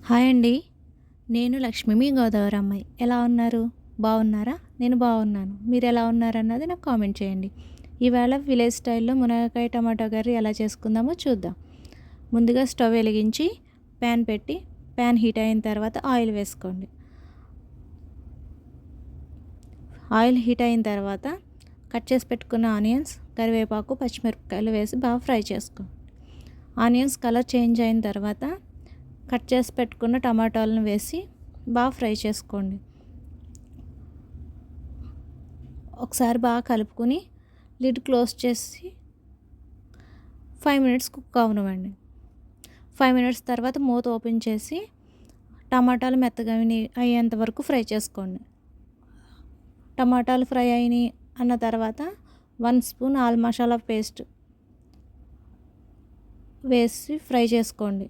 Hi అండి. నేను లక్ష్మి, మీ గోదావరి అమ్మాయి. ఎలా ఉన్నారు? బాగున్నారా? నేను బాగున్నాను. మీరు ఎలా ఉన్నారన్నది నాకు కామెంట్ చేయండి. ఈవేళ విలేజ్ స్టైల్‌లో మునక్కాయ టమాటా కర్రీ ఎలా చేసుకుందామో చూద్దాం. ముందుగా స్టవ్ వెలిగించి ప్యాన్ పెట్టి, ప్యాన్ హీట్ అయిన తర్వాత ఆయిల్ వేసుకోండి. ఆయిల్ హీట్ అయిన తర్వాత కట్ చేసి పెట్టుకున్న ఆనియన్స్, కరివేపాకు, పచ్చిమిరపకాయలు వేసి బాగా ఫ్రై చేసుకోండి. ఆనియన్స్ కలర్ చేంజ్ అయిన తర్వాత కట్ చేసి పెట్టుకున్న టమాటాలను వేసి బాగా ఫ్రై చేసుకోండి. ఒకసారి బాగా కలుపుకొని లిడ్ క్లోజ్ చేసి 5 మినిట్స్ కుక్ అవనివ్వండి. 5 మినిట్స్ తర్వాత మూత ఓపెన్ చేసి టమాటాలు మెత్తగా అయ్యేంత వరకు ఫ్రై చేసుకోండి. టమాటాలు ఫ్రై అయినాయి అన్న తర్వాత 1 స్పూన్ ఆల్ మసాలా పేస్ట్ వేసి ఫ్రై చేసుకోండి.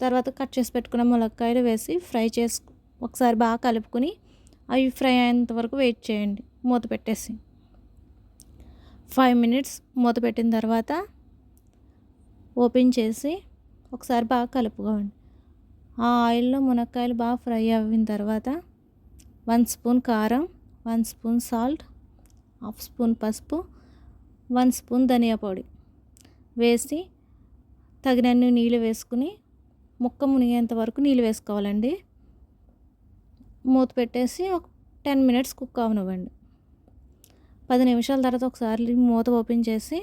తర్వాత కట్ చేసి పెట్టుకున్న ములక్కాయలు వేసి ఒకసారి బాగా కలుపుకొని అవి ఫ్రై అయ్యేంత వరకు వెయిట్ చేయండి మూత పెట్టేసి. 5 మినిట్స్ మూత పెట్టిన తర్వాత ఓపెన్ చేసి ఒకసారి బాగా కలుపుకోండి. ఆ ఆయిల్లో మునక్కాయలు బాగా ఫ్రై అయిన తర్వాత 1 స్పూన్ కారం, 1 స్పూన్ సాల్ట్, 1/2 స్పూన్ పసుపు, 1 స్పూన్ ధనియా పొడి వేసి తగినన్ని నీళ్ళు వేసుకుని ముక్క మునిగేంత వరకు నీళ్ళు వేసుకోవాలండి. మూత పెట్టేసి ఒక 10 మినిట్స్ కుక్ అవనివ్వండి. 10 నిమిషాల తర్వాత ఒకసారి మూత ఓపెన్ చేసి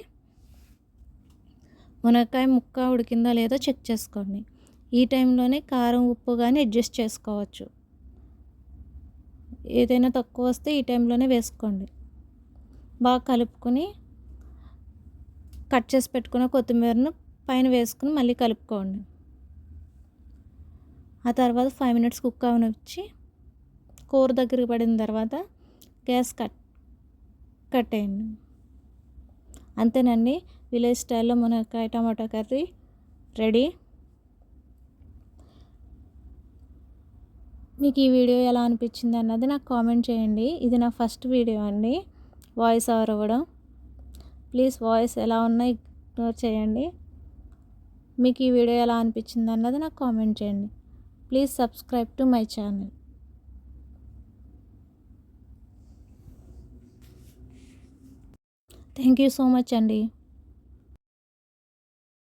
మునక్కాయ ముక్క ఉడికిందో లేదో చెక్ చేసుకోండి. ఈ టైంలోనే కారం, ఉప్పు కానీ అడ్జస్ట్ చేసుకోవచ్చు. ఏదైనా తక్కువ వస్తే ఈ టైంలోనే వేసుకోండి. బాగా కలుపుకొని కట్ చేసి పెట్టుకున్న కొత్తిమీరను పైన వేసుకుని మళ్ళీ కలుపుకోండి. ఆ తర్వాత 5 మినిట్స్ కుక్ అవనిచ్చి కూర దగ్గరికి పడిన తర్వాత గ్యాస్ కట్టేయండి. అంతేనండి, విలేజ్ స్టైల్లో మునక్కాయ టమాటా కర్రీ రెడీ. మీకు ఈ వీడియో ఎలా అనిపించింది అన్నది నాకు కామెంట్ చేయండి. ఇది నా ఫస్ట్ వీడియో అండి వాయిస్ ఓవర్ ఇవ్వడం. ప్లీజ్ వాయిస్ ఎలా ఉన్నా ఇగ్నోర్ చేయండి. మీకు ఈ వీడియో ఎలా అనిపించింది అన్నది నాకు కామెంట్ చేయండి. Please subscribe to my channel. Thank you so much అండి.